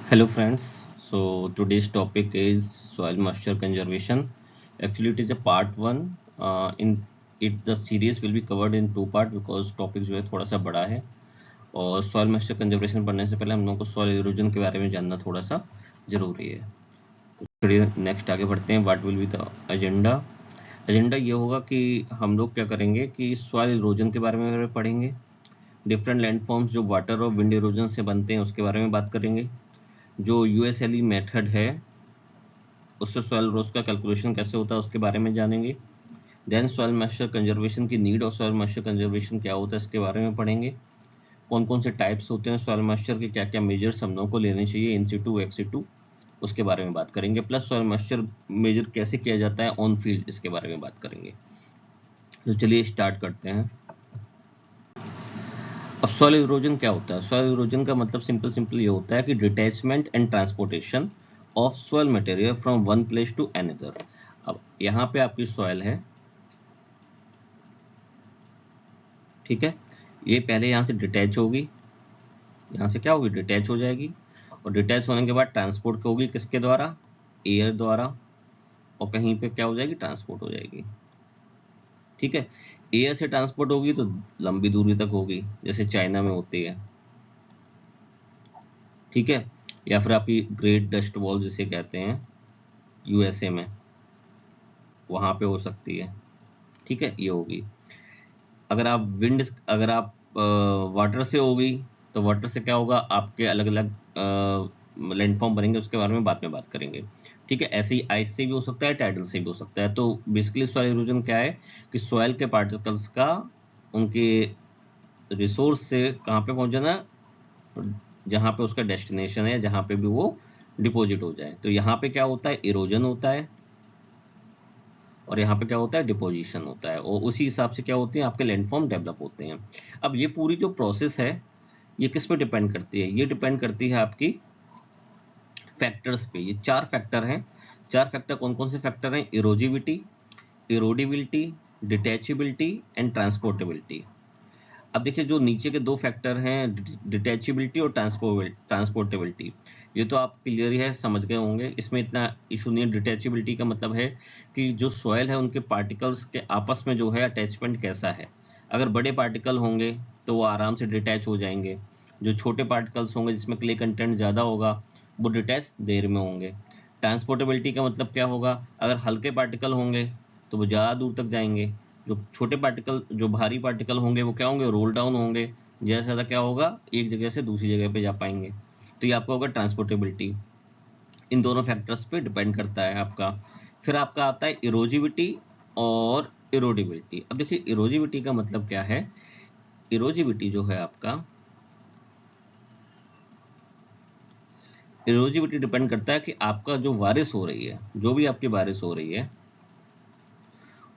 Hello friends, so today's topic is soil moisture conservation. Actually it is a part one. In it the series will be covered in two part because topic जो है थोड़ा सा बड़ा है और soil moisture conservation पढ़ने से पहले हम लोगों को soil erosion के बारे में जानना थोड़ा सा जरूरी है। तो चलिए नेक्स्ट आगे बढ़ते हैं। What will be the agenda. Agenda ये होगा कि हम लोग क्या करेंगे कि soil erosion के बारे में पढ़ेंगे, डिफरेंट लैंडफॉर्म्स जो वाटर और विंड इरोजन से बनते हैं उसके बारे में बात करेंगे, जो यूएसएलई मेथड है उससे सॉइल रोज का कैलकुलेशन कैसे होता है उसके बारे में जानेंगे। देन सॉइल मॉइस्चर कंजर्वेशन की नीड और सॉइल मॉइस्चर कंजर्वेशन क्या होता है इसके बारे में पढ़ेंगे। कौन कौन से टाइप्स होते हैं सॉइल मॉइस्चर के, क्या क्या मेजर्स हम लोगों को लेने चाहिए इन सिटू एक्स सिटू, उसके बारे में बात करेंगे। प्लस सॉइल मॉइस्चर मेजर कैसे किया जाता है ऑन फील्ड, इसके बारे में बात करेंगे। तो चलिए स्टार्ट करते हैं। अब सॉइल इरोजन क्या होता है? सॉइल इरोजन का मतलब सिंपल सिंपल ये होता है कि detachment and transportation of soil material from one place to another. अब यहाँ पे आपकी सॉइल है, ठीक है, ये पहले यहाँ से डिटैच होगी, यहाँ से क्या होगी, डिटैच हो जाएगी, और डिटैच होने के बाद ट्रांसपोर्ट होगी किसके द्वारा, एयर द्वारा, और कहीं पे क्या हो जाएगी, ट्रांसपोर्ट हो जाएगी। ठीक है, एयर से ट्रांसपोर्ट होगी तो लंबी दूरी तक होगी जैसे चाइना में होती है, ठीक है, या फिर आपकी ग्रेट डस्ट वॉल जिसे कहते हैं यूएसए में, वहां पे हो सकती है। ठीक है, ये होगी। अगर आप विंड, अगर आप वाटर से होगी तो वाटर से क्या होगा, आपके अलग अलग लैंडफॉर्म बनेंगे, उसके बारे में बाद में बात करेंगे। ठीक है, ऐसे ही आइस से भी हो सकता है, टाइडल से भी हो सकता है। तो बेसिकली सॉइल इरोजन क्या है कि सॉइल के पार्टिकल्स का उनके रिसोर्स से कहाँ पे पहुंचना, जहाँ पे उसका डेस्टिनेशन है, जहाँ पे भी वो डिपॉजिट हो जाए। तो यहाँ पे क्या होता है, इरोजन होता है, और यहाँ पे क्या होता है, डिपोजिशन होता है, और उसी हिसाब से क्या होते हैं आपके लैंडफॉर्म डेवलप होते हैं। अब ये पूरी जो प्रोसेस है ये किस पे डिपेंड करती है, ये डिपेंड करती है आपकी फैक्टर्स पे। ये चार फैक्टर हैं। चार फैक्टर कौन कौन से फैक्टर हैं, इरोजिविटी, इरोडिबिलिटी, डिटैचेबिलिटी एंड ट्रांसपोर्टेबिलिटी। अब देखिए जो नीचे के दो फैक्टर हैं, डिटैचेबिलिटी और ट्रांसपोर्टेबिलिटी, ये तो आप क्लियर है, समझ गए होंगे, इसमें इतना इशू नहीं है। डिटैचेबिलिटी का मतलब है कि जो सॉइल है उनके पार्टिकल्स के आपस में जो है अटैचमेंट कैसा है। अगर बड़े पार्टिकल होंगे तो वो आराम से डिटैच हो जाएंगे, जो छोटे पार्टिकल्स होंगे जिसमें क्ले कंटेंट ज़्यादा होगा वो डिटैच देर में होंगे। ट्रांसपोर्टेबिलिटी का मतलब क्या होगा, अगर हल्के पार्टिकल होंगे तो वो ज़्यादा दूर तक जाएंगे, जो छोटे पार्टिकल, जो भारी पार्टिकल होंगे वो क्या होंगे, रोल डाउन होंगे, ज़्यादा से ज़्यादा क्या होगा, एक जगह से दूसरी जगह पे जा पाएंगे। तो ये आपका होगा ट्रांसपोर्टेबिलिटी। इन दोनों फैक्टर्स पे डिपेंड करता है आपका। फिर आपका आता है इरोजिविटी और इरोडिबिलिटी। अब देखिए इरोजिविटी का मतलब क्या है, इरोजिविटी जो है आपका, इरोजिविटी डिपेंड करता है कि आपका जो बारिश हो रही है, जो भी आपकी बारिश हो रही है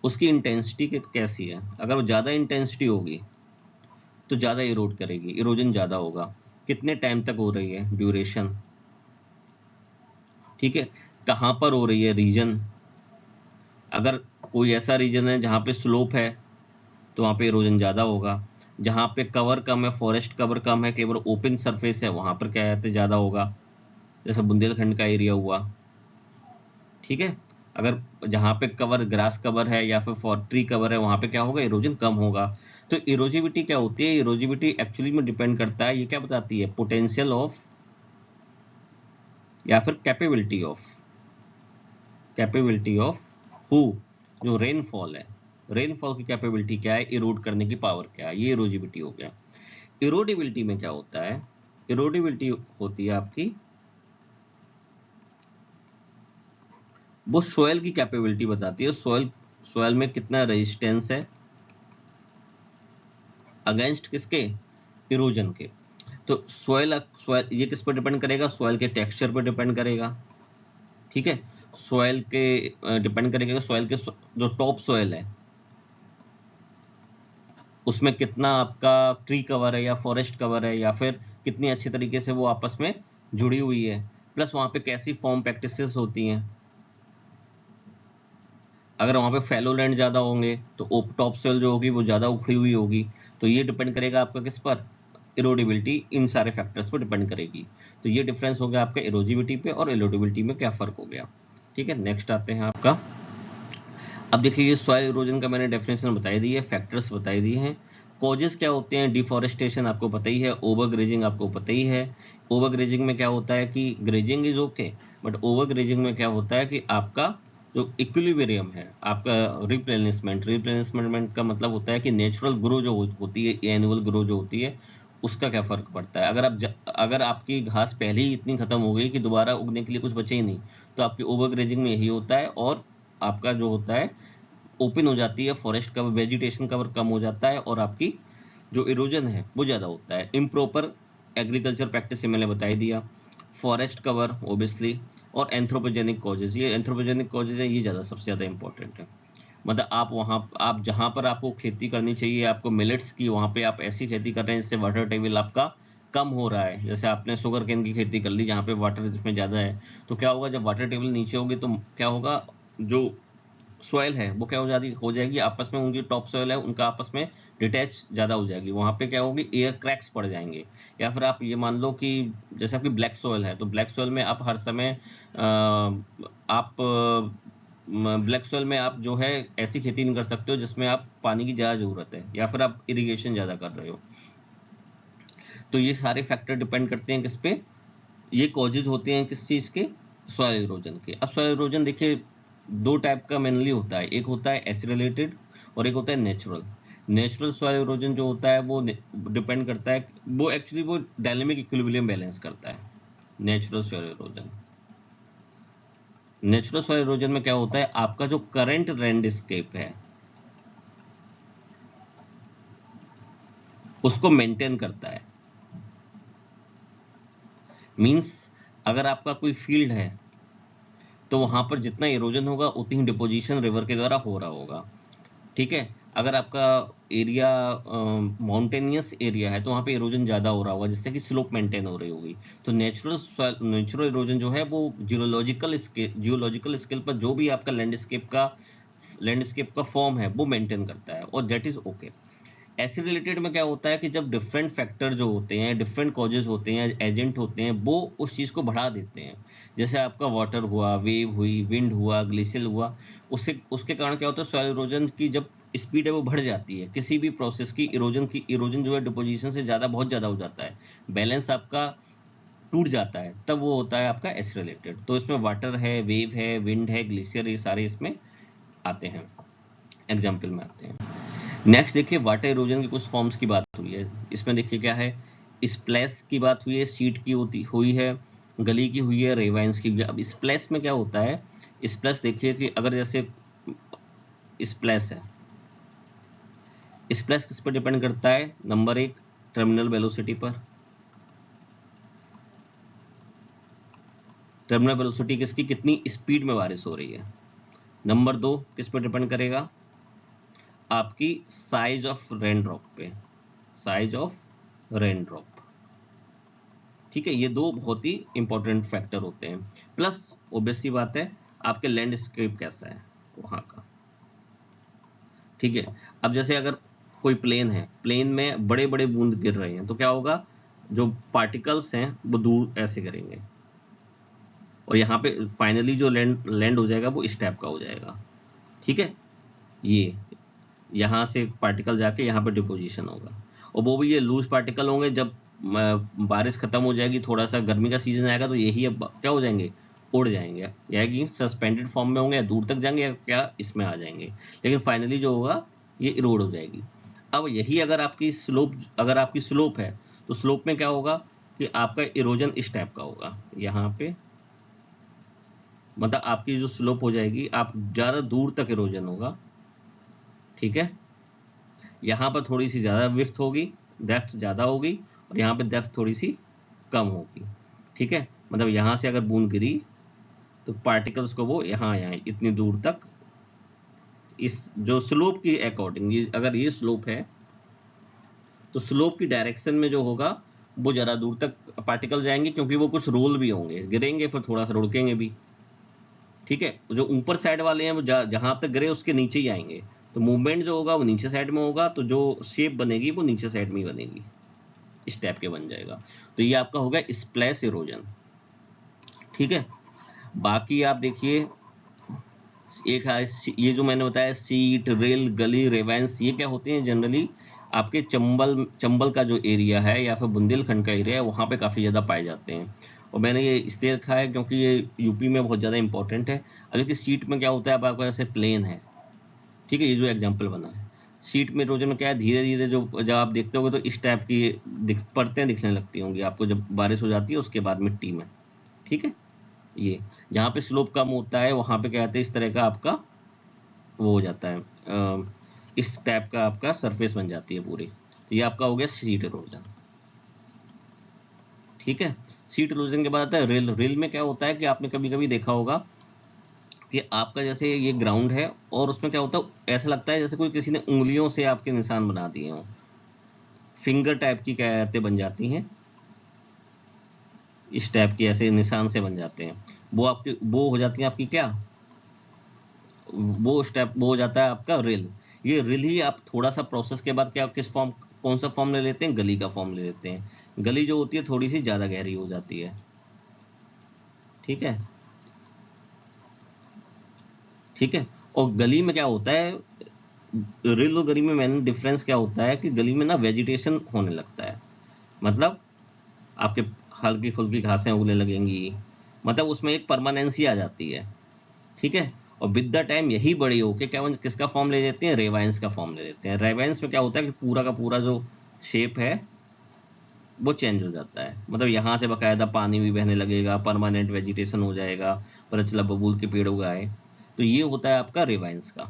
उसकी इंटेंसिटी कैसी है। अगर वो ज़्यादा इंटेंसिटी होगी तो ज़्यादा इरोड करेगी, इरोजन ज़्यादा होगा। कितने टाइम तक हो रही है, ड्यूरेशन, ठीक है, कहाँ पर हो रही है, रीजन। अगर कोई ऐसा रीजन है जहाँ पे स्लोप है तो वहाँ पे इरोजन ज़्यादा होगा। जहाँ पे कवर कम है, फॉरेस्ट कवर कम है, केवल ओपन सरफेस है, वहाँ पर क्या है, ज़्यादा होगा, जैसे बुंदेलखंड का एरिया हुआ। ठीक है, अगर जहाँ पे कवर ग्रास कवर है या फिर ट्री कवर है वहाँ पे क्या होगा, इरोजन कम होगा। तो इरोजिविटी क्या होती है, इरोजिविटी एक्चुअली में डिपेंड करता है, ये क्या बताती है, पोटेंशियल ऑफ या फिर कैपेबिलिटी ऑफ हु, जो रेनफॉल है, रेनफॉल की कैपेबिलिटी क्या है, इरोड करने की पावर क्या है, ये इरोजिबिलिटी हो गया। इरोडिबिलिटी में क्या होता है, इरोडिबिलिटी होती है आपकी, वो सोयल की कैपेबिलिटी बताती है, सोयल, सोयल में कितना रेजिस्टेंस है अगेंस्ट किसके, इरोजन के। तो सोयल, सोयल ये किस पर डिपेंड करेगा, सोयल के टेक्सचर पर डिपेंड करेगा। ठीक है, सोयल के डिपेंड करेगा, सोयल के जो टॉप सोयल है उसमें कितना आपका ट्री कवर है या फॉरेस्ट कवर है, या फिर कितनी अच्छी तरीके से वो आपस में जुड़ी हुई है, प्लस वहाँ पे कैसी फॉर्म प्रैक्टिसेस होती हैं। अगर वहाँ पे फैलो लैंड ज़्यादा होंगे तो टॉप सोइल जो होगी वो ज़्यादा उखड़ी हुई होगी। तो ये डिपेंड करेगा आपका किस पर, इरोडेबिलिटी इन सारे फैक्टर्स पर डिपेंड करेगी। तो ये डिफरेंस हो गया आपका इरोजिविटी पे और इरोडेबिलिटी में क्या फ़र्क हो गया। ठीक है, नेक्स्ट आते हैं आपका। अब देखिए ये सॉइल इरोजन का मैंने डेफिनेशन बताई दी है, फैक्टर्स बताई दिए हैं। कॉजेस क्या होते हैं, डिफॉरेस्टेशन आपको पता ही है, ओवर ग्रेजिंग आपको पता ही है। ओवर ग्रेजिंग में क्या होता है कि grazing is okay, but over grazing में क्या होता है कि आपका जो इक्विलिब्रियम है, आपका रिप्लेनिशमेंट का मतलब होता है कि नेचुरल ग्रो जो होती है, एनुअल ग्रो जो होती है, उसका क्या फ़र्क पड़ता है। अगर आपकी घास पहले ही इतनी ख़त्म हो गई कि दोबारा उगने के लिए कुछ बचे ही नहीं, तो आपकी ओवर ग्रेजिंग में यही होता है, और आपका जो होता है ओपन हो जाती है फॉरेस्ट कवर, वेजिटेशन कवर कम हो जाता है, और आपकी जो इरोजन है वो ज़्यादा होता है। इम्प्रॉपर एग्रीकल्चर प्रैक्टिस से मैंने बता ही दिया, फॉरेस्ट कवर ओबियसली, और एंथ्रोपोजेनिक कॉजेज। ये एंथ्रोपोजेनिक कॉजेज है, ये ज़्यादा सबसे ज़्यादा इंपॉर्टेंट है। मतलब आप जहाँ पर आपको खेती करनी चाहिए, आपको मिलेट्स की, वहाँ पे आप ऐसी खेती कर रहे हैं जिससे वाटर टेबल आपका कम हो रहा है। जैसे आपने शुगर केन की खेती कर ली जहाँ पे वाटर जिसमें ज़्यादा है, तो क्या होगा, जब वाटर टेबल नीचे होगी तो क्या होगा, जो सॉइल है वो क्या हो जाएगी आपस में, उनकी टॉप सॉइल है उनका आपस में डिटैच ज़्यादा हो जाएगी, वहाँ पे क्या होगी, एयर क्रैक्स पड़ जाएंगे। या फिर आप ये मान लो कि जैसे आपकी ब्लैक सॉइल है, तो ब्लैक सॉइल में आप हर समय आप ब्लैक सॉइल में आप जो है ऐसी खेती नहीं कर सकते हो जिसमें आप पानी की ज़्यादा ज़रूरत है, या फिर आप इरिगेशन ज़्यादा कर रहे हो। तो ये सारे फैक्टर डिपेंड करते हैं किस पे, ये कॉजेज होते हैं किस चीज़ के, सॉइल इरोजन के। अब सॉइल इरोजन देखिए दो टाइप का मेनली होता है, एक होता है एसिड और एक होता है नेचुरल। नेचुरल सॉइल इरोजन जो होता है वो डिपेंड करता है, वो एक्चुअली वो डायनेमिक इक्विलिब्रियम बैलेंस करता है। Natural soil erosion, natural soil erosion में क्या होता है, आपका जो करंट लैंडस्केप है उसको मेंटेन करता है। मींस अगर आपका कोई फील्ड है तो वहां पर जितना इरोजन होगा उतनी डिपोजिशन रिवर के द्वारा हो रहा होगा। ठीक है, अगर आपका एरिया माउंटेनियस एरिया है तो वहाँ पे इरोजन ज़्यादा हो रहा होगा, जिससे कि स्लोप मेंटेन हो रही होगी। तो नेचुरल इरोजन जो है वो जियोलॉजिकल स्केल पर जो भी आपका लैंडस्केप का फॉर्म है वो मेंटेन करता है, और दैट इज ओके। ऐसे रिलेटेड में क्या होता है कि जब डिफरेंट फैक्टर जो होते हैं, डिफरेंट कॉजेज होते हैं, एजेंट होते हैं, वो उस चीज़ को बढ़ा देते हैं। जैसे आपका वाटर हुआ, वेव हुई, विंड हुआ, ग्लेशियल हुआ, उससे उसके कारण क्या होता है, सॉइल इरोजन की जब स्पीड है वो बढ़ जाती है। किसी भी प्रोसेस की इरोजन जो है डिपोजिशन से ज़्यादा, बहुत ज़्यादा हो जाता है, बैलेंस आपका टूट जाता है, तब वो होता है आपका एस रिलेटेड। तो इसमें वाटर है, वेव है, विंड है, ग्लेशियर, ये सारे इसमें आते हैं, एग्जाम्पल में आते हैं। नेक्स्ट देखिए वाटर इरोजन की कुछ फॉर्म्स की बात हुई है। इसमें देखिए क्या है, स्प्लैश की बात हुई है, सीट की हुई है, गली की हुई है, रेवाइंस की हुई है। अब स्प्लैश में क्या होता है, स्प्लैश देखिए कि अगर जैसे स्प्लैश है, स्प्लैश किस पर डिपेंड करता है, नंबर एक टर्मिनल वेलोसिटी पर। टर्मिनल वेलोसिटी किसकी, कितनी स्पीड में बारिश हो रही है। नंबर दो किस पर डिपेंड करेगा, आपकी साइज ऑफ रेन ड्रॉप पे, साइज ऑफ रेन ड्रॉप। ठीक है, ये दो बहुत ही इंपॉर्टेंट फैक्टर होते हैं। प्लस ऑब्वियस सी बात है, आपके लैंडस्केप कैसा है वहाँ का। ठीक है, अब जैसे अगर कोई प्लेन है, प्लेन में बड़े बड़े बूंद गिर रहे हैं, तो क्या होगा, जो पार्टिकल्स हैं वो दूर ऐसे करेंगे, और यहाँ पे फाइनली जो लैंड हो जाएगा वो इस टाइप का हो जाएगा। ठीक है, ये यहाँ से पार्टिकल जाके यहाँ पे डिपोजिशन होगा, और वो भी ये लूज पार्टिकल होंगे। जब बारिश खत्म हो जाएगी, थोड़ा सा गर्मी का सीजन आएगा, तो यही अब क्या हो जाएंगे, उड़ जाएंगे, या कि सस्पेंडेड फॉर्म में होंगे, या दूर तक जाएंगे, या क्या इसमें आ जाएंगे, लेकिन फाइनली जो होगा ये इरोड हो जाएगी। अब यही अगर आपकी स्लोप है, तो स्लोप में क्या होगा कि आपका इरोजन इस टाइप का होगा यहाँ पे, मतलब आपकी जो स्लोप हो जाएगी, आप ज़्यादा दूर तक इरोजन होगा। ठीक है, यहाँ पर थोड़ी सी ज़्यादा विड्थ होगी, डेप्थ ज़्यादा होगी, और यहाँ पे डेप्थ थोड़ी सी कम होगी। ठीक है, मतलब यहाँ से अगर बूंद गिरी तो पार्टिकल्स को वो यहाँ आए इतनी दूर तक, इस जो स्लोप की अकॉर्डिंग, अगर ये स्लोप है तो स्लोप की डायरेक्शन में जो होगा वो ज़्यादा दूर तक पार्टिकल जाएंगे, क्योंकि वो कुछ रोल भी होंगे, गिरेंगे फिर थोड़ा सा रुकेंगे भी। ठीक है, जो ऊपर साइड वाले हैं वो जहाँ तक गिरे उसके नीचे ही आएंगे, तो मूवमेंट जो होगा वो नीचे साइड में होगा, तो जो शेप बनेगी वो नीचे साइड में ही बनेगी। इस टाइप के बन जाएगा। तो ये आपका होगा स्प्लैश इरोजन। ठीक है, बाकी आप देखिए एक है ये जो मैंने बताया सीट, रेल, गली, रेवेंस, ये क्या होते हैं जनरली आपके चंबल का जो एरिया है या फिर बुंदेलखंड का एरिया है वहाँ पे काफ़ी ज़्यादा पाए जाते हैं। और मैंने ये इसलिए रखा है क्योंकि ये यूपी में बहुत ज़्यादा इंपॉर्टेंट है। अब देखिए सीट में क्या होता है, अब आपका जैसे प्लेन है, ठीक है, ये जो एग्जाम्पल बना है सीट में इरोजन में क्या है, धीरे धीरे जो जब आप देखते होगे तो इस टाइप की परतें दिखने लगती होंगी आपको जब बारिश हो जाती है उसके बाद मिट्टी में। ठीक है, ये जहाँ पे स्लोप कम होता है वहाँ पे क्या कहते हैं इस तरह का आपका वो हो जाता है, इस टाइप का आपका सरफेस बन जाती है पूरी। तो ये आपका हो गया सीट इरोजन। ठीक है, सीट इरोजन के बाद आता है रिल। रिल में क्या होता है कि आपने कभी कभी देखा होगा कि आपका जैसे ये ग्राउंड है और उसमें क्या होता है, ऐसा लगता है जैसे कोई किसी ने उंगलियों से आपके निशान बना दिए हों, फिंगर टाइप की क्या कहते बन जाती हैं, इस टाइप की ऐसे निशान से बन जाते हैं। वो आपकी वो हो जाती है आपकी क्या, वो स्टेप वो हो जाता है आपका रिल। ये रिल ही आप थोड़ा सा प्रोसेस के बाद क्या किस फॉर्म, कौन सा फॉर्म ले लेते हैं, गली का फॉर्म ले लेते हैं। गली जो होती है थोड़ी सी ज़्यादा गहरी हो जाती है। ठीक है, ठीक है। और गली में क्या होता है, रिल और गली में मैंने डिफरेंस क्या होता है कि गली में ना वेजिटेशन होने लगता है, मतलब आपके हल्की फुल्की घासें उगने लगेंगी, मतलब उसमें एक परमानेंसी आ जाती है। ठीक है, और विद द टाइम यही बड़ी होके क्या किसका फॉर्म ले लेते हैं, रेवाइंस का फॉर्म ले लेते हैं। रेवाइंस में क्या होता है कि पूरा का पूरा जो शेप है वो चेंज हो जाता है, मतलब यहाँ से बाकायदा पानी भी बहने लगेगा, परमानेंट वेजिटेशन हो जाएगा, पता चला बबूल के पेड़ उगाए। तो ये होता है आपका रेवाइंस का।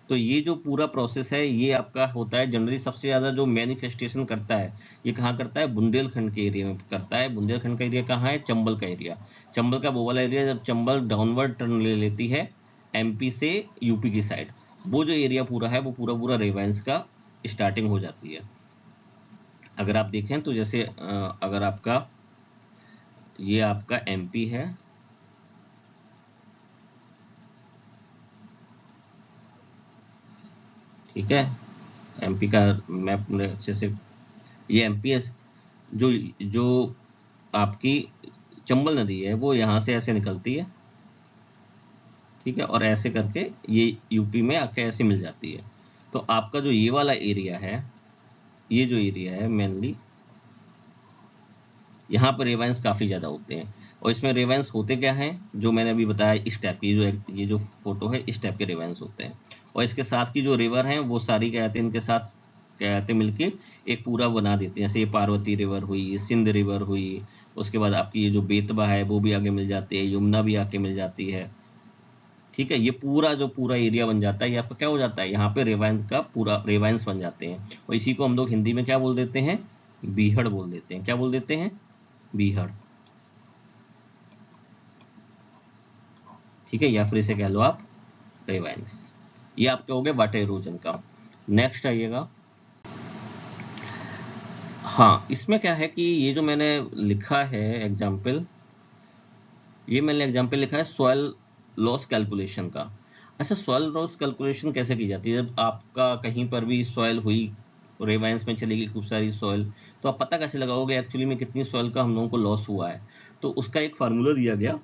तो ये जो पूरा प्रोसेस है ये आपका होता है जनरली सबसे ज़्यादा जो मैनिफेस्टेशन करता है ये कहाँ करता है, बुंदेलखंड के एरिया में करता है। बुंदेलखंड का एरिया कहाँ है, चंबल का एरिया। चंबल का वो वाला एरिया जब चंबल डाउनवर्ड टर्न ले लेती है एमपी से यूपी की साइड, वो जो एरिया पूरा है वो पूरा पूरा रेवाइंस का स्टार्टिंग हो जाती है। अगर आप देखें तो जैसे अगर आपका ये आपका एमपी है, ठीक है, एमपी का मैप में अच्छे से, ये एमपी है। जो जो आपकी चंबल नदी है वो यहाँ से ऐसे निकलती है, ठीक है, और ऐसे करके ये यूपी में आके ऐसे मिल जाती है। तो आपका जो ये वाला एरिया है, ये जो एरिया है मेनली यहाँ पर रेवेंस काफ़ी ज़्यादा होते हैं। और इसमें रेवेंस होते क्या हैं, जो मैंने अभी बताया इस टाइप की, ये जो फोटो है इस टाइप के रेवेंस होते हैं। और इसके साथ की जो रिवर हैं वो सारी क्या कहते हैं, इनके साथ क्या कहते हैं मिलके एक पूरा बना देते हैं। जैसे ये पार्वती रिवर हुई, सिंध रिवर हुई, उसके बाद आपकी ये जो बेतवा है वो भी आगे मिल जाती है, यमुना भी आके मिल जाती है। ठीक है, ये पूरा जो पूरा एरिया बन जाता है, यहाँ पर क्या हो जाता है, यहाँ पे रेवाइंस का पूरा रेवाइंस बन जाते हैं। और इसी को हम लोग हिंदी में क्या बोल देते हैं, बीहड़ बोल देते हैं। क्या बोल देते हैं, बीहड़। ठीक है, या फिर इसे कह लो आप रेवेंस। ये आपके हो गए वाटर इरोजन का। नेक्स्ट आइएगा। हाँ, इसमें क्या है कि ये जो मैंने लिखा है एग्जाम्पल, ये मैंने एग्जाम्पल लिखा है सॉइल लॉस कैलकुलेशन का। अच्छा, सॉइल लॉस कैलकुलेशन कैसे की जाती है, जब आपका कहीं पर भी सॉइल हुई, रेवाइंस में चलेगी खूब सारी सॉइल, तो आप पता कैसे लगाओगे एक्चुअली में कितनी सॉइल का हम लोगों को लॉस हुआ है। तो उसका एक फार्मूला दिया गया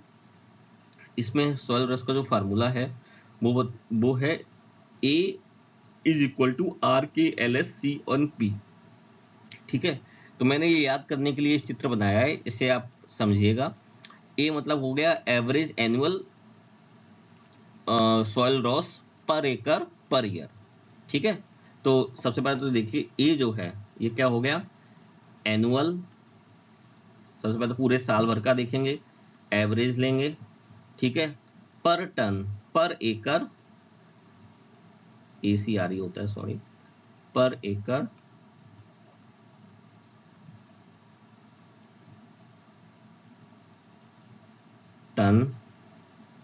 इसमें। सॉइल लॉस का जो फार्मूला है वो है A is equal to R K L S C on P. ठीक है, तो मैंने ये याद करने के लिए चित्र बनाया है, इसे आप समझिएगा। ए मतलब हो गया एवरेज एनुअल सॉइल लॉस पर एकड़ पर ईयर। ठीक है, तो सबसे पहले तो देखिए ए जो है ये क्या हो गया, एनुअल। सबसे पहले तो पूरे साल भर का देखेंगे, एवरेज लेंगे, ठीक है, पर टन पर एकड़, ACRE होता है सॉरी, पर एकड़ टन,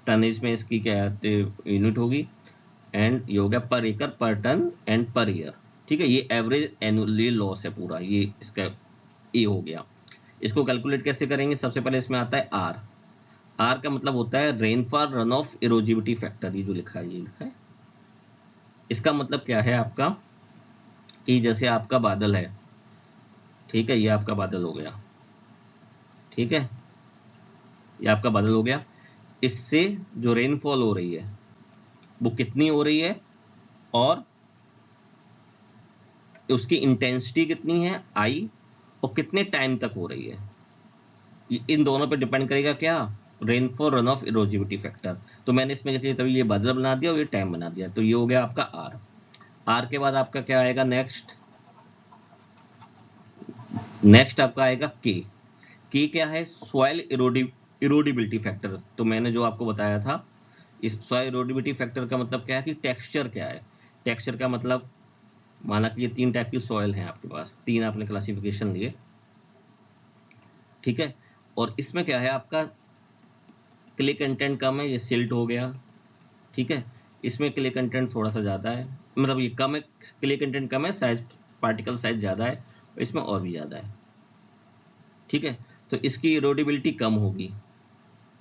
टनेज में इसकी क्या यूनिट होगी, एंड ये हो गया पर एकड़ पर टन एंड पर ईयर। ठीक है, ये एवरेज एनुअली लॉस है पूरा, ये इसका ए हो गया। इसको कैलकुलेट कैसे करेंगे, सबसे पहले इसमें आता है आर। आर का मतलब होता है रेनफॉल रन ऑफ इरोजिविटी फैक्टर, ये जो लिखा है ये लिखा है। इसका मतलब क्या है आपका कि जैसे आपका बादल है, ठीक है, ये आपका बादल हो गया। ठीक है, ये आपका बादल हो गया। इससे जो रेनफॉल हो रही है वो कितनी हो रही है और उसकी इंटेंसिटी कितनी है आई, और कितने टाइम तक हो रही है, इन दोनों पे डिपेंड करेगा क्या, रेनफॉल रन ऑफ इरोजिविटी फैक्टर। तो मैंने इसमें जैसे तभी ये बादल बना दिया और ये टाइम बना दिया, तो ये हो गया आपका आर। आर के बाद आपका क्या आएगा नेक्स्ट, नेक्स्ट आपका आएगा के। के क्या है, सॉइल इरोडिबिलिटी फैक्टर। तो मैंने जो आपको बताया था, इस सॉइल इरोडिबिलिटी फैक्टर का मतलब क्या है कि टेक्सचर क्या है। टेक्सचर का मतलब, माना कि ये 3 टाइप की सॉइल हैं आपके पास, 3 आपने क्लासिफिकेशन लिए, ठीक है। और इसमें क्या है आपका, क्ले कंटेंट कम है, ये सिल्ट हो गया, ठीक है। इसमें क्ले कंटेंट थोड़ा सा ज़्यादा है, मतलब ये कम है, क्ले कंटेंट कम है, साइज पार्टिकल साइज ज़्यादा है, और इसमें और भी ज़्यादा है, ठीक है। तो इसकी इरोडिबिलिटी कम होगी,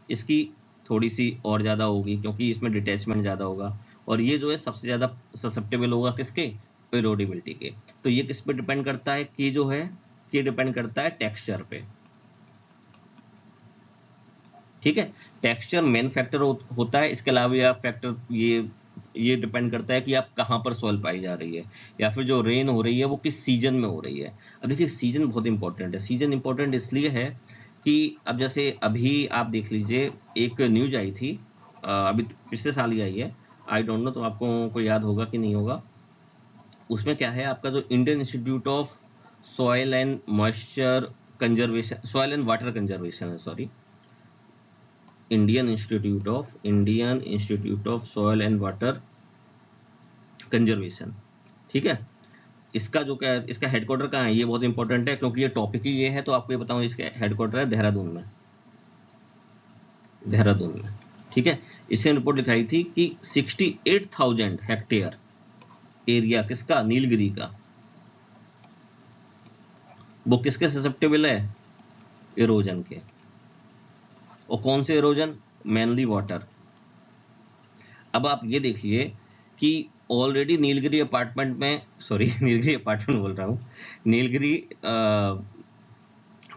इसकी थोड़ी सी और ज़्यादा होगी क्योंकि इसमें डिटैचमेंट ज़्यादा होगा, और ये जो है सबसे ज़्यादा ससेप्टेबल होगा किसके, इरोडिबिलिटी के। तो ये किस पे डिपेंड करता है, कि जो है कि डिपेंड करता है टेक्सचर पे, ठीक है। टेक्सचर मेन फैक्टर होता है, इसके अलावा यह फैक्टर ये डिपेंड करता है कि आप कहाँ पर सॉइल पाई जा रही है, या फिर जो रेन हो रही है वो किस सीजन में हो रही है। अब देखिए सीजन बहुत इंपॉर्टेंट है। सीजन इंपॉर्टेंट इसलिए है कि अब जैसे अभी आप देख लीजिए, एक न्यूज आई थी, अभी पिछले साल ही आई है, आई डोंट नो तो आपको को याद होगा कि नहीं होगा। उसमें क्या है आपका, जो Indian institute of soil and moisture conservation, soil and water conservation है, sorry, Indian institute of soil and water conservation, ठीक है। इसका जो क्या है, इसका हेडक्वार्टर कहाँ है, ये बहुत इंपॉर्टेंट है क्योंकि ये टॉपिक ही ये है। तो आपको ये बताऊं, इसका हेडक्वार्टर है देहरादून में, देहरादून में, ठीक है। इसने रिपोर्ट दिखाई थी कि 68,000 हेक्टेयर एरिया किसका, नीलगिरी का, वो किसके ससेप्टेबल है, इरोजन के। और कौन से इरोजन, मेनली वाटर। अब आप ये देखिए कि ऑलरेडी नीलगिरी अपार्टमेंट में, सॉरी नीलगिरी अपार्टमेंट बोल रहा हूँ, नीलगिरी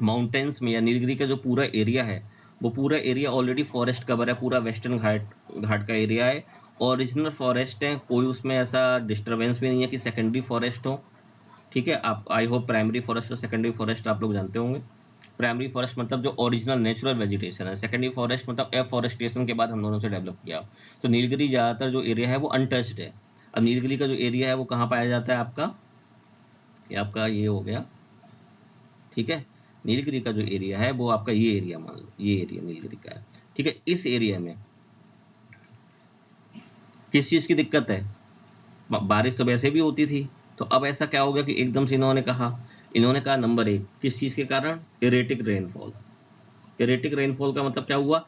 माउंटेन्स में, या नीलगिरी का जो पूरा एरिया है, वो पूरा एरिया ऑलरेडी फॉरेस्ट कवर है, पूरा वेस्टर्न घाट का एरिया है, ओरिजिनल फॉरेस्ट है, कोई उसमें ऐसा डिस्टर्बेंस भी नहीं है कि सेकेंडरी फॉरेस्ट हो, ठीक है। आप आई होप प्राइमरी फॉरेस्ट और सेकेंडरी फॉरेस्ट आप लोग जानते होंगे। प्राइमरी फॉरेस्ट मतलब जो ओरिजिनल नेचुरल वेजिटेशन है, सेकेंडरी फॉरेस्ट मतलब एफॉरेस्टेशन के बाद हम दोनों से डेवलप किया। तो नीलगिरी ज़्यादातर जो एरिया है वो अनटच्ड है। अब नीलगिरी का जो एरिया है वो कहाँ पाया जाता है आपका, ये हो गया, ठीक है। नीलगिरी का जो एरिया है वो आपका ये एरिया, मान लो ये एरिया नीलगिरी का है, ठीक है। इस एरिया में किस चीज़ की दिक्कत है, बारिश तो वैसे भी होती थी, तो अब ऐसा क्या हो गया कि एकदम से इन्होंने कहा नंबर 1 किस चीज़ के कारण, इरेटिक रेनफॉल। इरेटिक रेनफॉल का मतलब क्या हुआ,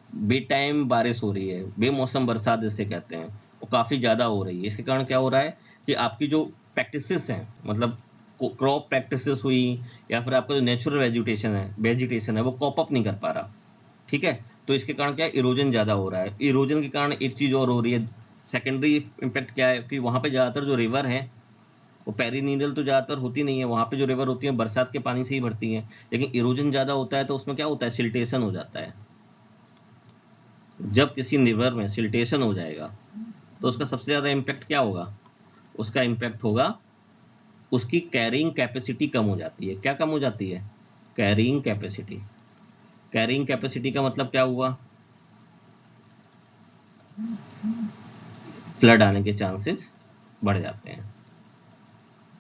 बे टाइम बारिश हो रही है, बेमौसम बरसात जिसे कहते हैं, वो काफ़ी ज़्यादा हो रही है। इसके कारण क्या हो रहा है कि आपकी जो प्रैक्टिसेस हैं, मतलब क्रॉप प्रैक्टिसेस हुई, या फिर आपका जो नेचुरल वेजिटेशन है वो कॉप अप नहीं कर पा रहा, ठीक है। तो इसके कारण क्या है, इरोजन ज़्यादा हो रहा है। इरोजन के कारण एक चीज़ और हो रही है, सेकेंडरी इम्पैक्ट क्या है कि वहाँ पे ज़्यादातर जो रिवर हैं वो पेरिनीडल तो ज़्यादातर होती नहीं है, वहाँ पे जो रिवर होती है बरसात के पानी से ही भरती हैं। लेकिन इरोजन ज़्यादा होता है तो उसमें क्या होता है, सिल्टेशन हो जाता है। जब किसी रिवर में सिल्टेशन हो जाएगा तो उसका सबसे ज़्यादा इम्पैक्ट क्या होगा, उसका इम्पैक्ट होगा, उसकी कैरिंग कैपेसिटी कम हो जाती है। क्या कम हो जाती है, कैरिंग कैपेसिटी। कैरिंग कैपेसिटी का मतलब क्या हुआ, फ्लड आने के चांसेस बढ़ जाते हैं,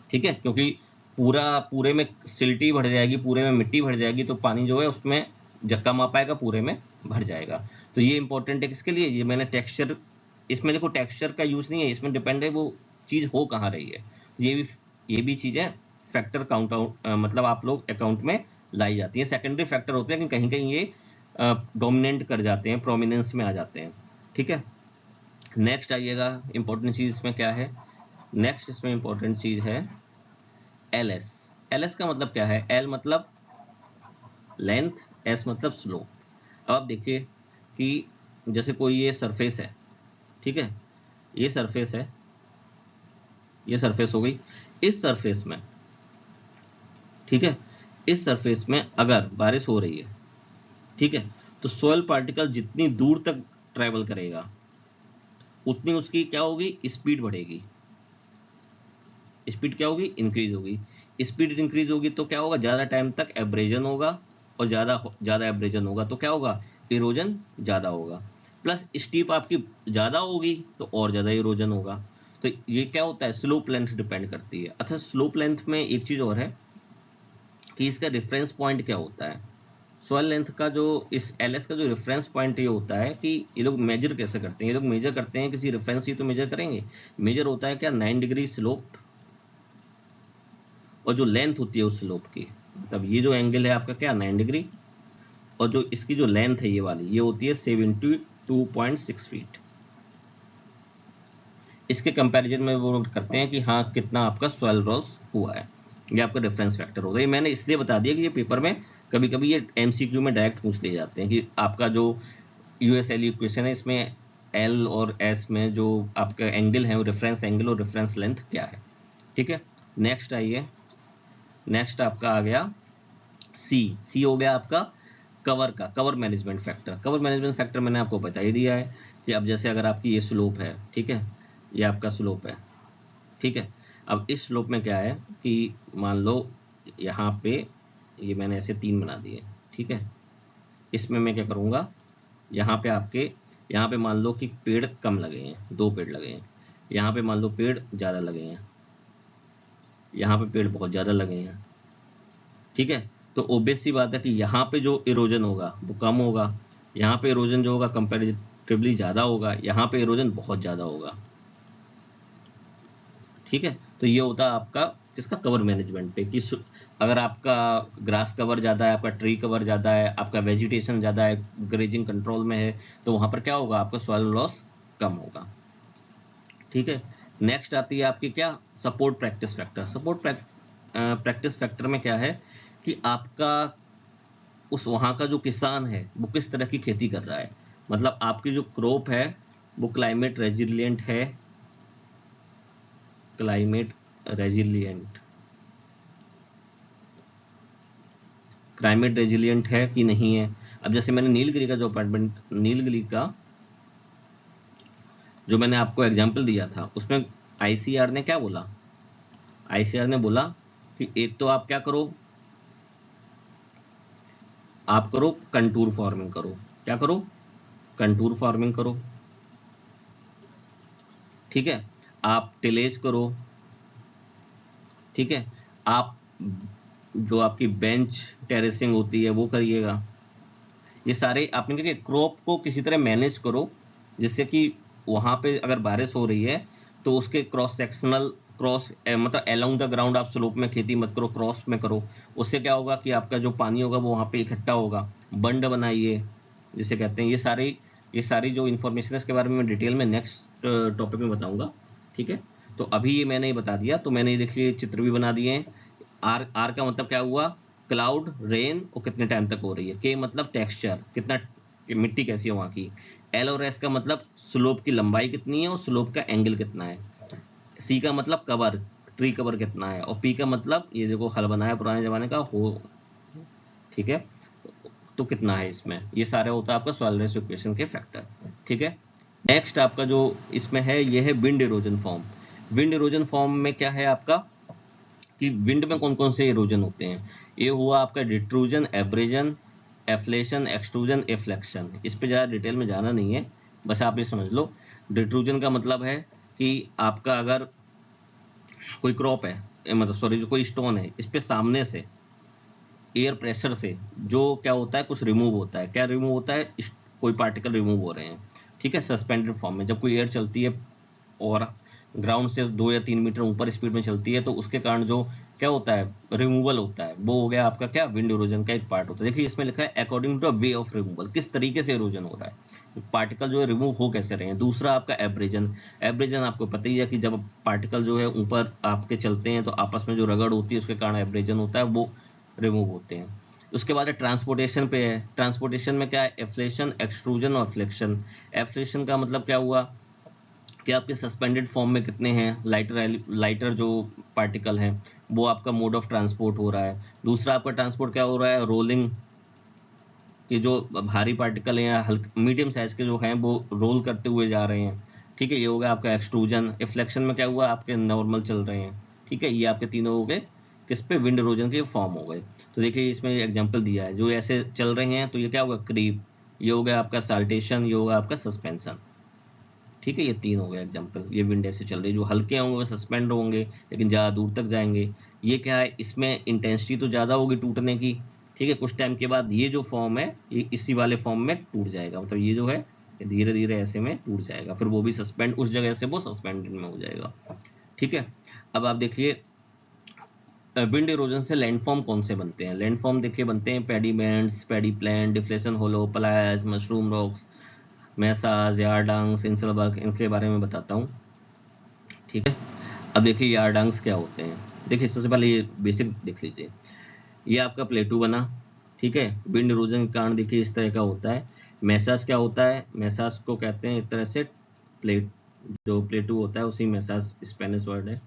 ठीक है। क्योंकि पूरे में सिल्टी बढ़ जाएगी, पूरे में मिट्टी भर जाएगी, तो पानी जो है उसमें कम आ पाएगा, पूरे में भर जाएगा। तो ये इंपॉर्टेंट है किसके लिए, ये मैंने टेक्सचर, इसमें देखो टेक्सचर का यूज़ नहीं है, इसमें डिपेंड है वो चीज़ हो कहाँ रही है। ये भी चीज़ें फैक्टर काउंट आउट, मतलब आप लोग अकाउंट में लाई जाती है। सेकेंडरी फैक्टर होते हैं कि कहीं कहीं ये डोमिनेंट कर जाते हैं, प्रोमिनेंस में आ जाते हैं, ठीक है। नेक्स्ट आइएगा, इंपॉर्टेंट चीज़ इसमें क्या है, नेक्स्ट इसमें इंपॉर्टेंट चीज़ है एल एस। एल एस का मतलब क्या है, एल मतलब लेंथ, एस मतलब स्लोप। अब आप देखिए कि जैसे कोई ये सरफेस है, ठीक है, ये सरफेस है, ये सरफेस हो गई। इस सरफेस में ठीक है। इस सरफेस में अगर बारिश हो रही है, ठीक है, तो सोयल पार्टिकल जितनी दूर तक ट्रेवल करेगा उतनी उसकी क्या होगी, स्पीड बढ़ेगी। स्पीड क्या होगी, इंक्रीज होगी। स्पीड इंक्रीज होगी तो क्या होगा, ज़्यादा टाइम तक एब्रेजन होगा, और ज़्यादा एब्रेजन होगा तो क्या होगा, इरोजन ज़्यादा होगा। प्लस स्टीप आपकी ज़्यादा होगी तो और ज़्यादा इरोजन होगा। तो ये क्या होता है, स्लोप लेंथ डिपेंड करती है। अच्छा, स्लोप लेंथ में एक चीज़ और है कि इसका रेफरेंस पॉइंट क्या होता है। सॉइल लेंथ का जो, इस एलएस का जो रेफरेंस पॉइंट ये होता है कि ये लोग मेजर कैसे करते हैं, ये लोग मेजर करते हैं किसी रेफरेंस ही तो मेजर करेंगे। मेजर होता है क्या, 9 डिग्री स्लोप, और जो लेंथ होती है उस स्लोप की, मतलब ये जो एंगल है आपका क्या, 9 डिग्री, और जो इसकी जो लेंथ है ये वाली, ये होती है 72.6 फीट। इसके कंपैरिजन में वो लोग करते हैं कि हाँ कितना आपका सॉइल लॉस हुआ है, ये आपका रेफरेंस फैक्टर होगा। ये मैंने इसलिए बता दिया कि ये पेपर में कभी कभी ये एमसीक्यू में डायरेक्ट पूछ लिए जाते हैं कि आपका जो यूएसएल इक्वेशन है इसमें एल और एस में जो आपका एंगल है वो रेफरेंस एंगल और रेफरेंस लेंथ क्या है। ठीक है, नेक्स्ट आइए। नेक्स्ट आपका आ गया सी हो गया आपका cover management factor. Cover management factor मैंने आपको बता ही दिया है कि अब जैसे अगर आपकी ये स्लोप है, ठीक है, ये आपका स्लोप है, ठीक है। अब इस स्लोप में क्या है कि मान लो यहाँ पे ये मैंने ऐसे 3 बना दिए, ठीक है। इसमें मैं क्या करूँगा, यहाँ पे आपके, यहाँ पे मान लो कि पेड़ कम लगे हैं, 2 पेड़ लगे हैं। यहाँ पे मान लो पेड़ ज़्यादा लगे हैं, यहाँ पे पेड़ बहुत ज़्यादा लगे हैं, ठीक है। तो ऑब्वियस सी बात है कि यहाँ पे जो इरोजन होगा वो कम होगा, यहाँ पे इरोजन जो होगा कंपैरेटिवली ज़्यादा होगा, यहाँ पे इरोजन बहुत ज़्यादा होगा, ठीक है। तो ये होता है आपका किसका, कवर मैनेजमेंट पे, कि अगर आपका ग्रास कवर ज़्यादा है, आपका ट्री कवर ज़्यादा है, आपका वेजिटेशन ज़्यादा है, ग्रेजिंग कंट्रोल में है, तो वहाँ पर क्या होगा, आपका सॉइल लॉस कम होगा, ठीक है। नेक्स्ट आती है आपकी क्या, support practice factor. Practice factor में क्या है कि आपका उस वहाँ का जो किसान है वो किस तरह की खेती कर रहा है, मतलब आपकी जो क्रॉप है वो क्लाइमेट रेजिलिएंट क्लाइमेट रेजिलिएंट है कि नहीं है। अब जैसे मैंने नीलगिरी का जो अपार्टमेंट, नीलगिरी का जो मैंने आपको एग्जांपल दिया था उसमें आईसीआर ने क्या बोला, आईसीआर ने बोला कि एक तो आप क्या करो, आप करो कंटूर फार्मिंग करो, क्या करो, कंटूर फार्मिंग करो, ठीक है। आप टिलेज करो, ठीक है। आप जो आपकी बेंच टेरेसिंग होती है वो करिएगा। ये सारे आपने क्या, क्रॉप को किसी तरह मैनेज करो जिससे कि वहाँ पे अगर बारिश हो रही है तो उसके क्रॉस मतलब अलोंग द ग्राउंड आप स्लोप में खेती मत करो, क्रॉस में करो। उससे क्या होगा कि आपका जो पानी होगा वो वहाँ पे इकट्ठा होगा। बंड बनाइए जिसे कहते हैं। ये सारी जो इन्फॉर्मेशन है इसके बारे में मैं डिटेल में नेक्स्ट टॉपिक में बताऊंगा, ठीक है। तो अभी ये मैंने ये बता दिया, तो मैंने ये देख लिए चित्र भी बना दिए हैं। आर आर का मतलब क्या हुआ, क्लाउड, रेन और कितने टाइम तक हो रही है। के मतलब टेक्सचर, कितना कि मिट्टी कैसी है वहाँ की। एल और एस का मतलब स्लोप की लंबाई कितनी है और स्लोप का एंगल कितना है। सी का मतलब कवर, ट्री कवर कितना है। और पी का मतलब ये देखो हल बनाया पुराने जमाने का हो, ठीक है, तो कितना है इसमें। ये सारे होता है आपका सॉइल रेस इक्वेशन के फैक्टर, ठीक है। नेक्स्ट आपका जो इसमें है ये है wind erosion form. Wind erosion form में क्या है आपका कि विंड में कौन कौन से इरोजन होते हैं। ये हुआ आपका डिट्रूजन, एब्रेजन, एफ्लेशन, एक्सट्रूजन, एफ्लेक्शन। इस पे ज़्यादा डिटेल में जाना नहीं है, बस आप ये समझ लो। डिट्रूजन का मतलब है कि आपका अगर कोई क्रॉप है, मतलब सॉरी जो कोई स्टोन है, इस पे सामने से एयर प्रेशर से जो क्या होता है, कुछ रिमूव होता है। क्या रिमूव होता है, कोई पार्टिकल रिमूव हो रहे हैं, ठीक है, सस्पेंडेड फॉर्म में। जब कोई एयर चलती है और ग्राउंड से 2 या 3 मीटर ऊपर स्पीड में चलती है तो उसके कारण जो क्या होता है, रिमूवल होता है, वो हो गया आपका क्या, विंड इरोजन का एक पार्ट होता है। देखिए इसमें लिखा है according two way of removal, किस तरीके से इरोजन हो रहा है, पार्टिकल जो है रिमूव हो कैसे रहे हैं। दूसरा आपका एब्रेजन। एब्रेजन आपको पता ही है कि जब पार्टिकल जो है ऊपर आपके चलते हैं तो आपस में जो रगड़ होती है उसके कारण एब्रेजन होता है, वो रिमूव होते हैं। उसके बाद ट्रांसपोर्टेशन पे है। ट्रांसपोर्टेशन में क्या है, एफ्लेशन, एक्सट्रूजन और फ्लेक्शन। एफ्लेशन का मतलब क्या हुआ कि आपके सस्पेंडेड फॉर्म में कितने हैं, लाइटर जो पार्टिकल हैं वो आपका मोड ऑफ ट्रांसपोर्ट हो रहा है। दूसरा आपका ट्रांसपोर्ट क्या हो रहा है, रोलिंग, कि जो भारी पार्टिकल हैं या हल्के मीडियम साइज के जो हैं वो रोल करते हुए जा रहे हैं। ठीक है, ये हो गया आपका एक्सट्रूजन। रिफ्लेक्शन में क्या हुआ, आपके नॉर्मल चल रहे हैं। ठीक है, ये आपके तीनों हो गए किस पे, विंड इरोजन के फॉर्म हो गए। तो देखिए इसमें एग्जांपल दिया है, जो ऐसे चल रहे हैं तो ये क्या होगा, क्रीप, ये हो गया आपका साल्टेशन, ये होगा आपका सस्पेंशन। ठीक है, ये तीन हो गए एग्जांपल। ये विंड ऐसे चल रही है, जो हल्के होंगे वो सस्पेंड होंगे लेकिन ज़्यादा दूर तक जाएंगे। ये क्या है, इसमें इंटेंसिटी तो ज़्यादा होगी टूटने की। ठीक है, कुछ टाइम के बाद ये जो फॉर्म है ये इसी वाले फॉर्म में टूट जाएगा, मतलब ये जो है धीरे धीरे ऐसे में टूट जाएगा, फिर वो भी सस्पेंड, उस जगह से वो सस्पेंडेड में हो जाएगा। ठीक है, अब आप देखिए विंड इरोजन से लैंडफॉर्म कौन से बनते हैं। लैंडफॉर्म देखिए बनते हैं pediments, pediplain, deflation hollow, playas, mushroom rocks, mesas, yardangs, inselberg, इनके बारे में बताता हूँ। ठीक है, अब देखिए यार्डंग्स क्या होते हैं। देखिए सबसे पहले ये बेसिक देख लीजिए, ये आपका प्लेटू बना। ठीक है, विंड इरोजन के कारण देखिए इस तरह का होता है। मैसाज क्या होता है, मैसाज को कहते हैं एक तरह से प्लेट, जो प्लेटू होता है उसी मैसाज स्पेनिश वर्ड है।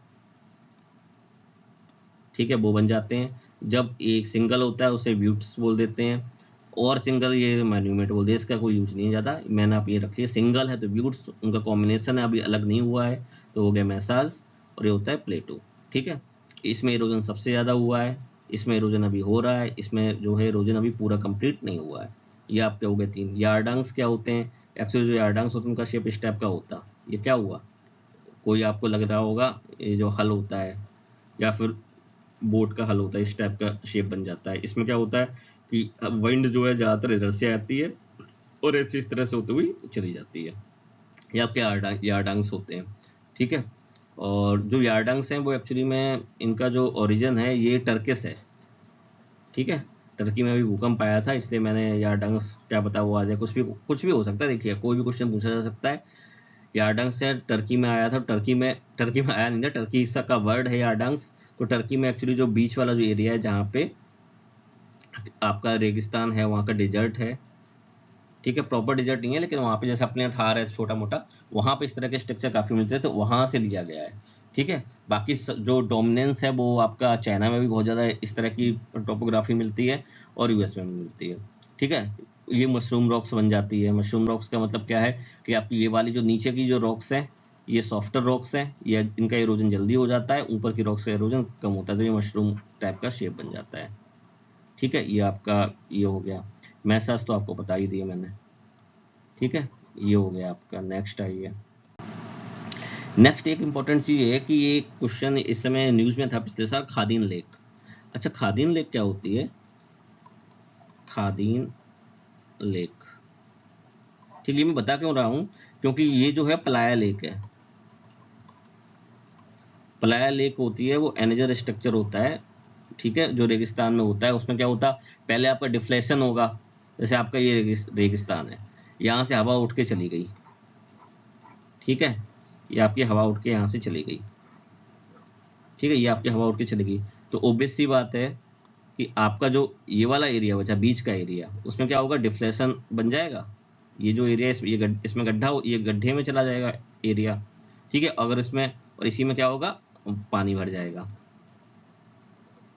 ठीक है, वो बन जाते हैं। जब एक सिंगल होता है उसे व्यूट्स बोल देते हैं, और सिंगल ये मैन्यूमेट बोल दिया, इसका कोई यूज नहीं है ज़्यादा, मैंने आप ये रख लिया। सिंगल है तो व्यूट्स, उनका कॉम्बिनेशन है, अभी अलग नहीं हुआ है, तो हो गया मैसाज, और ये होता है प्लेटो। ठीक है, इसमें इरोजन सबसे ज़्यादा हुआ है, इसमें इरोजन अभी हो रहा है, इसमें जो है इरोजन अभी पूरा कंप्लीट नहीं हुआ है। ये आपके हो गए तीन। यार्डंग्स क्या होते हैं, एक्चुअली जो यार्डंग्स होते हैं उनका शेप इस टाइप का होता। ये क्या हुआ, कोई आपको लग रहा होगा ये जो हल होता है या फिर बोट का हल होता है, इस टाइप का शेप बन जाता है। इसमें क्या होता है कि विंड जो है ज़्यादातर इधर से आती है और ऐसे इस तरह से होते हुए चली जाती है। ये आपके यार्डंग्स होते हैं। ठीक है, और जो यार्डंग्स हैं वो एक्चुअली में इनका जो ओरिजिन है ये टर्किस है। ठीक है, टर्की में अभी भूकंप आया था, इसलिए मैंने यार्डंग्स, क्या पता वो आ जाए, कुछ भी हो सकता है। देखिए कोई भी क्वेश्चन पूछा जा सकता है। यार्डंग्स है, टर्की में आया था, टर्की में आया नहीं था, टर्की का वर्ड है यार्डंग्स। तो टर्की में एक्चुअली जो बीच वाला जो एरिया है जहाँ पे आपका रेगिस्तान है, वहाँ का डिजर्ट है। ठीक है, प्रॉपर डिजर्ट नहीं है लेकिन वहाँ पे जैसे अपने यहाँ थार है छोटा मोटा, वहाँ पे इस तरह के स्ट्रक्चर काफ़ी मिलते हैं, तो वहाँ से लिया गया है। ठीक है, बाकी जो डोमिनेंस है वो आपका चाइना में भी बहुत ज़्यादा इस तरह की टोपोग्राफी मिलती है, और यूएस में भी मिलती है। ठीक है, ये मशरूम रॉक्स बन जाती है। मशरूम रॉक्स का मतलब क्या है कि आपकी ये वाली जो नीचे की जो रॉक्स हैं ये सॉफ्टर रॉक्स हैं, ये इनका इरोजन जल्दी हो जाता है, ऊपर की रॉक्स का इरोजन कम होता है, तो ये मशरूम टाइप का शेप बन जाता है। ठीक है, ये आपका ये हो गया। मैसाज तो आपको बता ही दिया मैंने। ठीक है, ये हो गया आपका। नेक्स्ट आइए। नेक्स्ट एक इंपॉर्टेंट चीज़ है कि ये क्वेश्चन इस समय न्यूज़ में था पिछले साल, खादीन लेक। अच्छा, खादीन लेक क्या होती है, खादीन लेक। ठीक है, मैं बता क्यों रहा हूँ, क्योंकि ये जो है पलाया लेक है। पलाया लेक होती है वो एनर्जर स्ट्रक्चर होता है। ठीक है, जो रेगिस्तान में होता है उसमें क्या होता, पहले आपका डिफ्लेशन होगा, जैसे आपका ये रेगिस्तान है, यहाँ से हवा उठ के चली गई। ठीक है, ये आपकी हवा उठ के यहाँ से चली गई। ठीक है, ये आपकी हवा उठ के चली गई, तो ओब्वियस सी बात है कि आपका जो ये वाला एरिया बचा, बीच का एरिया, उसमें क्या होगा, डिफ्लेशन बन जाएगा। ये जो एरिया इसमें गड्ढा, ये गड्ढे में चला जाएगा एरिया। ठीक है, अगर इसमें और इसी में क्या होगा, पानी भर जाएगा।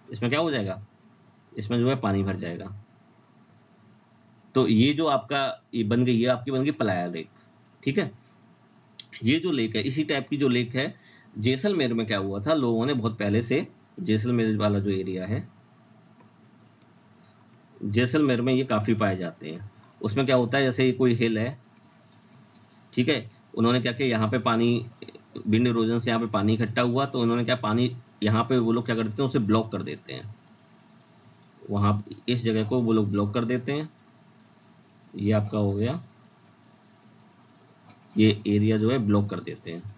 इसमें क्या हो जाएगा, इसमें जो है पानी भर जाएगा। तो ये जो आपका ये बन गई, ये आपकी बन गई पलाया लेक। ठीक है, ये जो लेक है इसी टाइप की जो लेक है, जैसलमेर में क्या हुआ था, लोगों ने बहुत पहले से, जैसलमेर वाला जो एरिया है, जैसलमेर में ये काफ़ी पाए जाते हैं। उसमें क्या होता है, जैसे ये कोई हिल है, ठीक है, उन्होंने क्या किया, यहाँ पे पानी, विंड इरोजन से यहाँ पे पानी इकट्ठा हुआ, तो उन्होंने क्या, पानी यहाँ पे वो लोग क्या करते हैं, उसे ब्लॉक कर देते हैं। वहाँ इस जगह को वो लोग ब्लॉक कर देते हैं। ये आपका हो गया, ये एरिया जो है ब्लॉक कर देते हैं,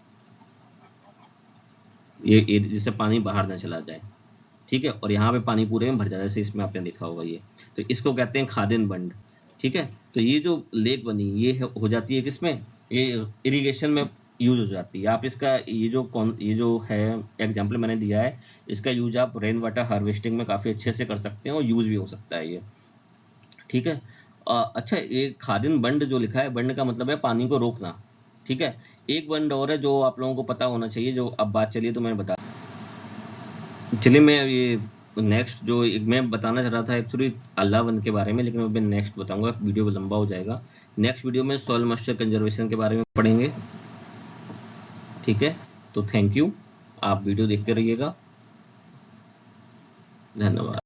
ये जिससे पानी बाहर ना चला जाए। ठीक है, और यहाँ पे पानी पूरे में भर जाता है, जैसे इसमें आपने देखा होगा ये, तो इसको कहते हैं खादिन बंड। ठीक है, तो ये जो लेक बनी ये हो जाती है किसमें, ये इरिगेशन में यूज हो जाती है। आप इसका ये जो है एग्जाम्पल मैंने दिया है, इसका यूज आप रेन वाटर हार्वेस्टिंग में काफ़ी अच्छे से कर सकते हैं और यूज भी हो सकता है ये। ठीक है, अच्छा, ये खादिन बंड जो लिखा है, बंड का मतलब है पानी को रोकना। ठीक है, एक वन और है जो आप लोगों को पता होना चाहिए, जो अब बात चलिए तो मैं बता, चलिए मैं ये नेक्स्ट जो एक मैं बताना चाह रहा था एक्चुअली अल्लाह वन के बारे में, लेकिन मैं नेक्स्ट बताऊंगा, वीडियो लंबा हो जाएगा। नेक्स्ट वीडियो में सॉइल मॉइस्चर कंजर्वेशन के बारे में पढ़ेंगे, ठीक है। तो थैंक यू, आप वीडियो देखते रहिएगा, धन्यवाद।